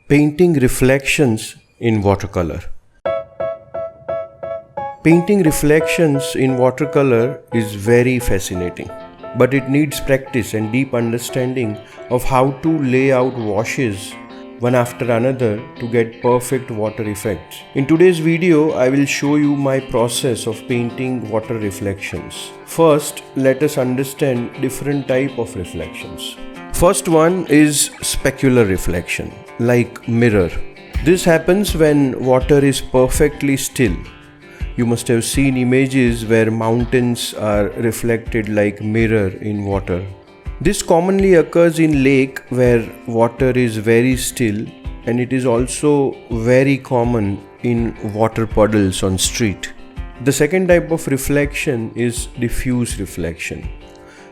Painting reflections in watercolor. Painting reflections in watercolor is very fascinating, but it needs practice and deep understanding of how to lay out washes one after another to get perfect water effects. In today's video, I will show you my process of painting water reflections. First, let us understand different type of reflections. First one is specular reflection, like mirror. This happens when water is perfectly still. You must have seen images where mountains are reflected like mirror in water. This commonly occurs in lake where water is very still, and it is also very common in water puddles on street. The second type of reflection is diffuse reflection,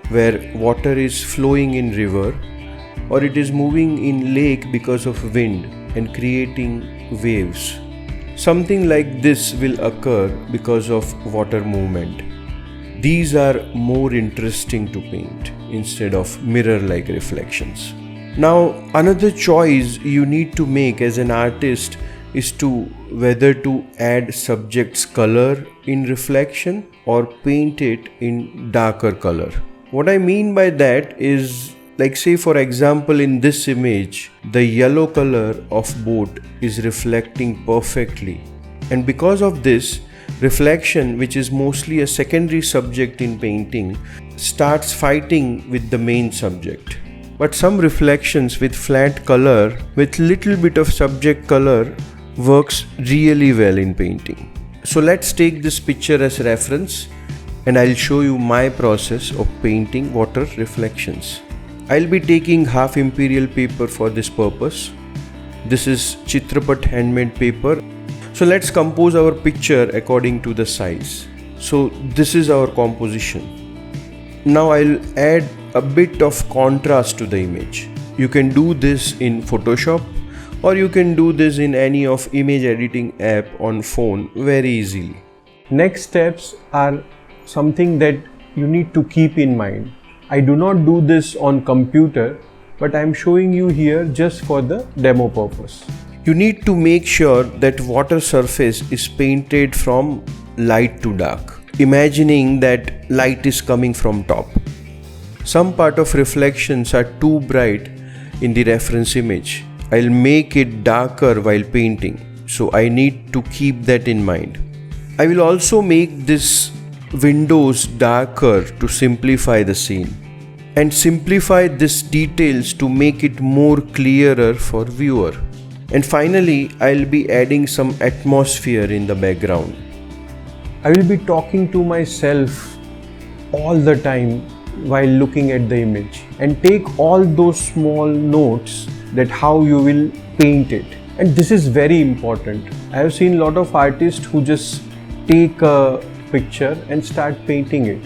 where water is flowing in river or it is moving in lake because of wind and creating waves. Something like this will occur because of water movement. These are more interesting to paint instead of mirror-like reflections. Now, another choice you need to make as an artist is to whether to add subject's color in reflection or paint it in darker color. What I mean by that is, like say for example in this image, the yellow color of boat is reflecting perfectly, and because of this, reflection, which is mostly a secondary subject in painting, starts fighting with the main subject. But some reflections with flat color with little bit of subject color works really well in painting. So let's take this picture as reference and I'll show you my process of painting water reflections. I'll be taking half imperial paper for this purpose. This is Chitrapat handmade paper. So let's compose our picture according to the size. So this is our composition. Now I'll add a bit of contrast to the image. You can do this in Photoshop or you can do this in any of image editing app on phone very easily. Next steps are something that you need to keep in mind. I do not do this on computer, but I am showing you here just for the demo purpose. You need to make sure that water surface is painted from light to dark, imagining that light is coming from top. Some part of reflections are too bright in the reference image. I'll make it darker while painting, so I need to keep that in mind. I will also make this windows darker to simplify the scene and simplify these details to make it more clearer for viewer. And finally, I'll be adding some atmosphere in the background. I will be talking to myself all the time while looking at the image and take all those small notes that how you will paint it. And this is very important. I have seen a lot of artists who just take a picture and start painting it.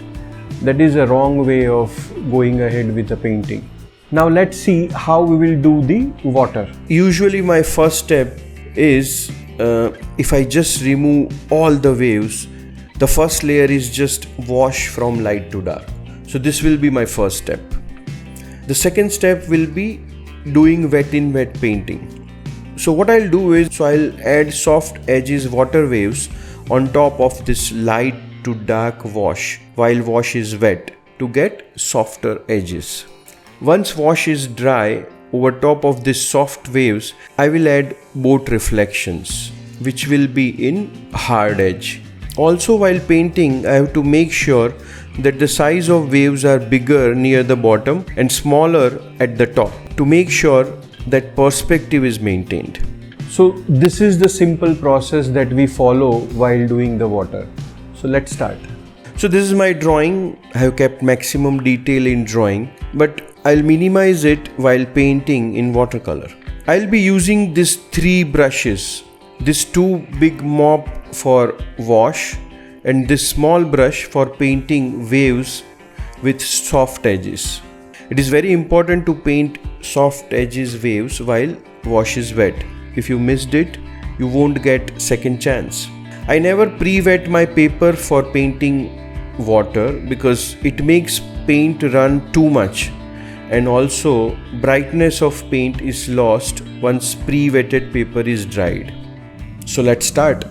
That is a wrong way of going ahead with the painting. Now let's see how we will do the water. Usually my first step is if I just remove all the waves, the first layer is just wash from light to dark. So this will be my first step. The second step will be doing wet in wet painting. So what I'll do is, I'll add soft edges water waves on top of this light to dark wash while wash is wet to get softer edges. Once wash is dry, over top of this soft waves, I will add boat reflections, which will be in hard edge. Also while painting, I have to make sure that the size of waves are bigger near the bottom and smaller at the top to make sure that perspective is maintained. So this is the simple process that we follow while doing the water. So let's start. So this is my drawing. I have kept maximum detail in drawing, but I'll minimize it while painting in watercolor. I'll be using these 3 brushes. This 2 big mop for wash and this small brush for painting waves with soft edges. It is very important to paint soft edges waves while wash is wet. If you missed it, you won't get second chance. I never pre-wet my paper for painting water because it makes paint run too much and also brightness of paint is lost once pre-wetted paper is dried. So let's start.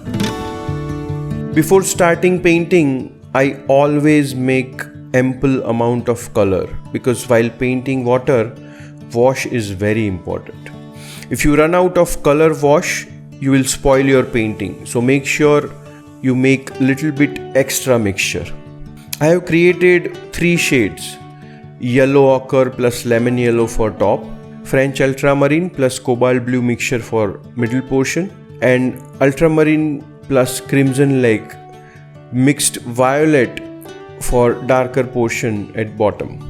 Before starting painting, I always make ample amount of color, because while painting water, wash is very important. If you run out of color wash, you will spoil your painting. So make sure you make little bit extra mixture. I have created 3 shades: yellow ochre plus lemon yellow for top, French ultramarine plus cobalt blue mixture for middle portion, and ultramarine plus crimson lake mixed violet for darker portion at bottom.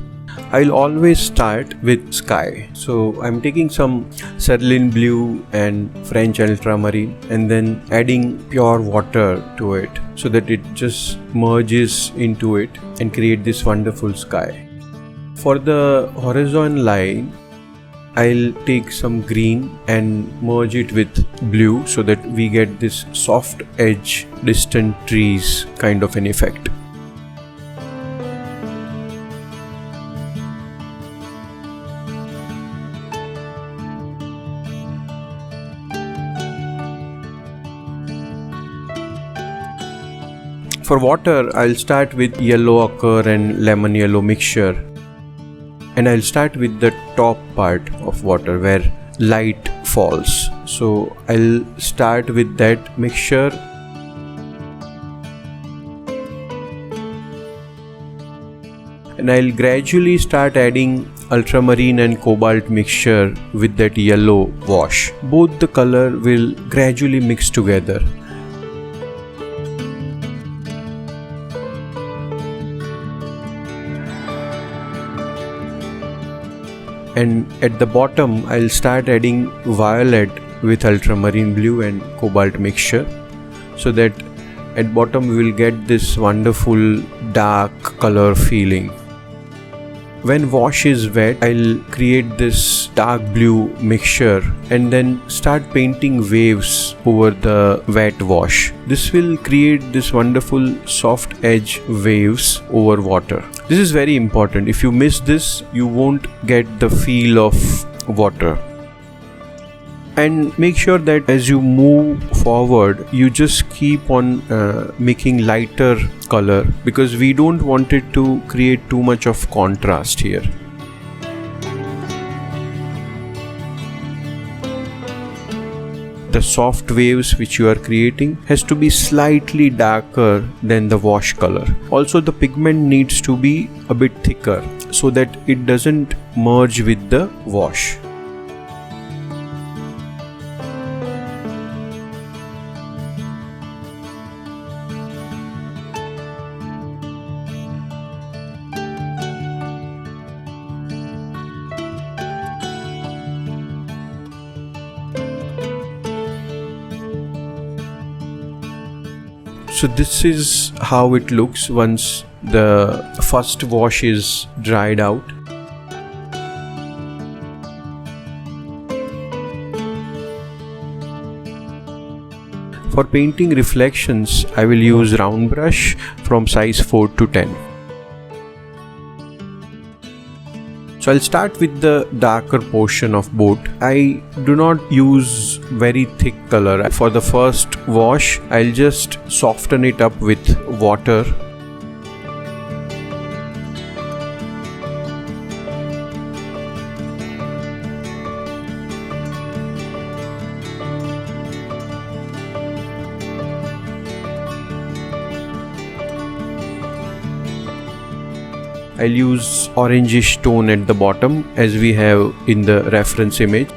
I'll always start with sky. So I'm taking some cerulean blue and French ultramarine and then adding pure water to it so that it just merges into it and create this wonderful sky. For the horizon line, I'll take some green and merge it with blue so that we get this soft edge, distant trees kind of an effect. For water, I'll start with yellow ochre and lemon yellow mixture. And I'll start with the top part of water where light falls. So I'll start with that mixture. And I'll gradually start adding ultramarine and cobalt mixture with that yellow wash. Both the color will gradually mix together. And at the bottom, I'll start adding violet with ultramarine blue and cobalt mixture, so that at bottom we will get this wonderful dark color feeling. When wash is wet, I'll create this dark blue mixture and then start painting waves over the wet wash. This will create this wonderful soft edge waves over water. This is very important. If you miss this, you won't get the feel of water. And make sure that as you move forward, you just keep on making lighter color, because we don't want it to create too much of contrast here. The soft waves which you are creating has to be slightly darker than the wash color. Also, the pigment needs to be a bit thicker so that it doesn't merge with the wash. So this is how it looks once the first wash is dried out. For painting reflections, I will use round brush from size 4 to 10. So I'll start with the darker portion of boat. I do not use very thick color. For the first wash, I'll just soften it up with water. I'll use orangish tone at the bottom as we have in the reference image.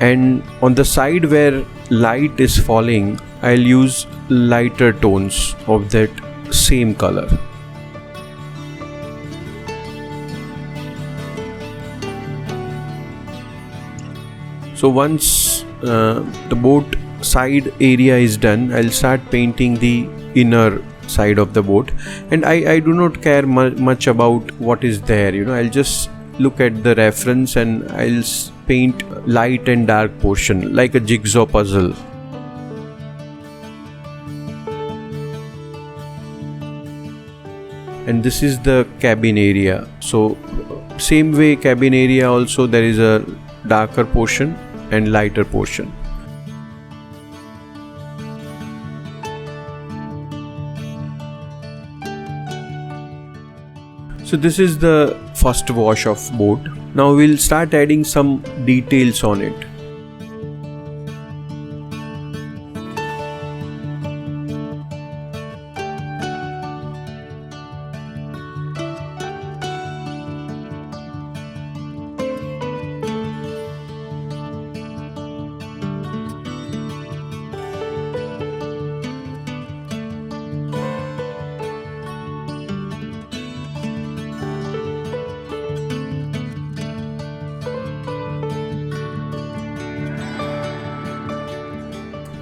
And on the side where light is falling, I'll use lighter tones of that same color. So once the boat side area is done, I'll start painting the inner side of the boat, and I do not care much about what is there, I'll just look at the reference and I'll paint light and dark portion like a jigsaw puzzle. and this is the cabin area. So same way, cabin area also there is a darker portion and lighter portion. So this is the first wash of boat. Now we'll start adding some details on it.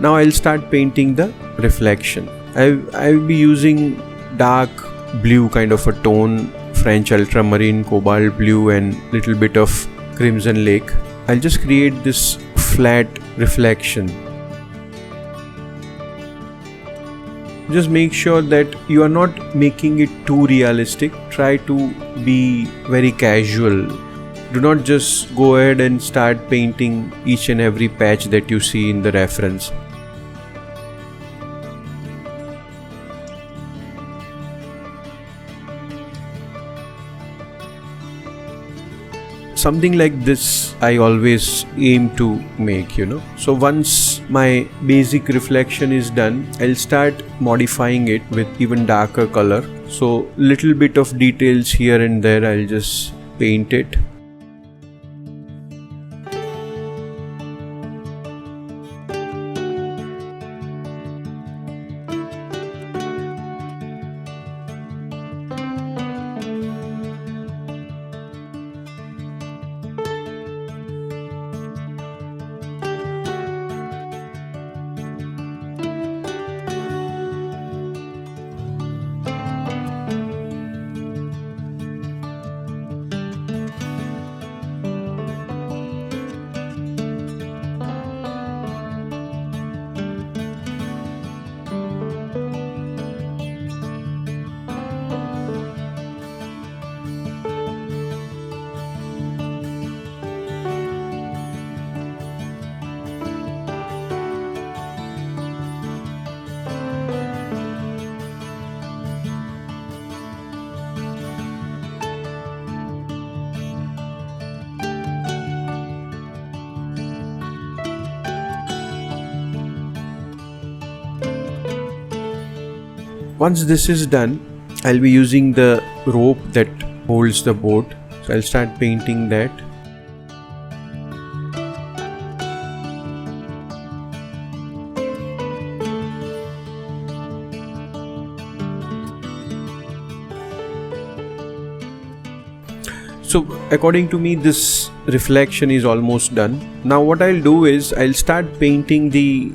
Now I'll start painting the reflection. I'll be using dark blue kind of a tone, French ultramarine, cobalt blue and little bit of crimson lake. I'll just create this flat reflection. Just make sure that you are not making it too realistic. Try to be very casual. Do not just go ahead and start painting each and every patch that you see in the reference. Something like this I always aim to make, So once my basic reflection is done, I'll start modifying it with even darker color. So little bit of details here and there, I'll just paint it. Once this is done, I'll be using the rope that holds the boat. So I'll start painting that. So according to me, this reflection is almost done. Now what I'll do is I'll start painting the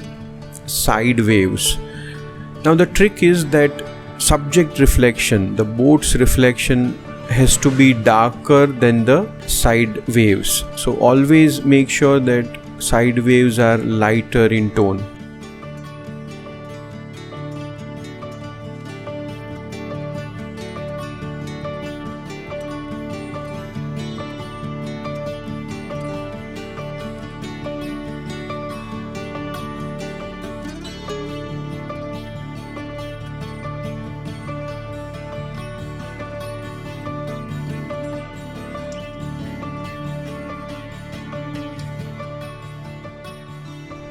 side waves. Now the trick is that subject reflection, the boat's reflection, has to be darker than the side waves. So always make sure that side waves are lighter in tone.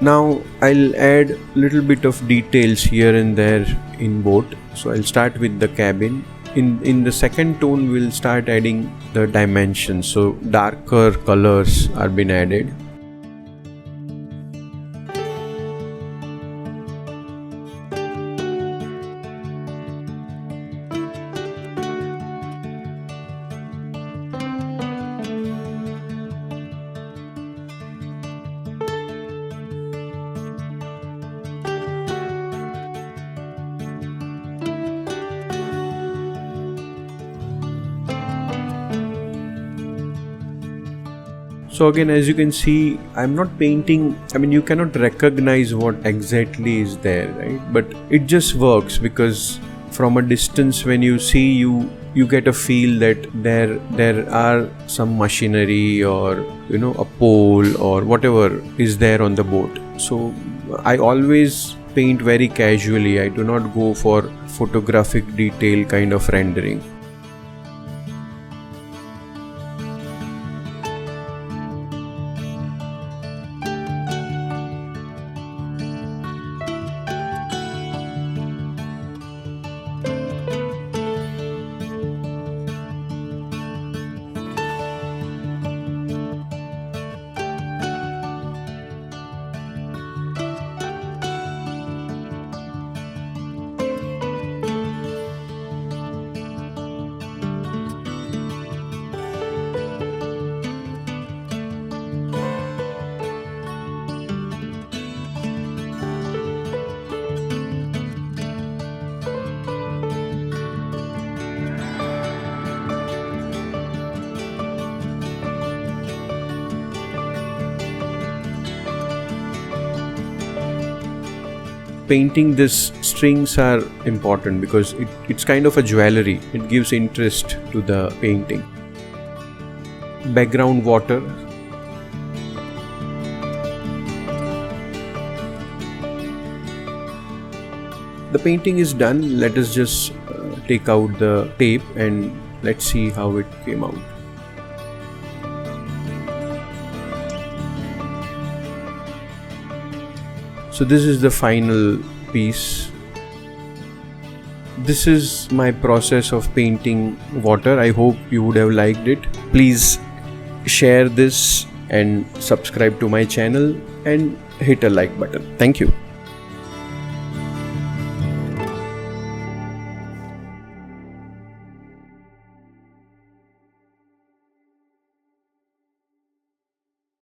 Now I'll add little bit of details here and there in boat. So I'll start with the cabin. In the second tone we'll start adding the dimensions. So darker colors are being added. So again, as you can see, I'm not painting, you cannot recognize what exactly is there, right? But it just works because from a distance when you see, you get a feel that there are some machinery or a pole or whatever is there on the boat. So I always paint very casually. I do not go for photographic detail kind of rendering. Painting these strings are important because it's kind of a jewelry. It gives interest to the painting. Background water. The painting is done. Let us just take out the tape and let's see how it came out. So this is the final piece. This is my process of painting water. I hope you would have liked it. Please share this and subscribe to my channel and hit a like button. Thank you.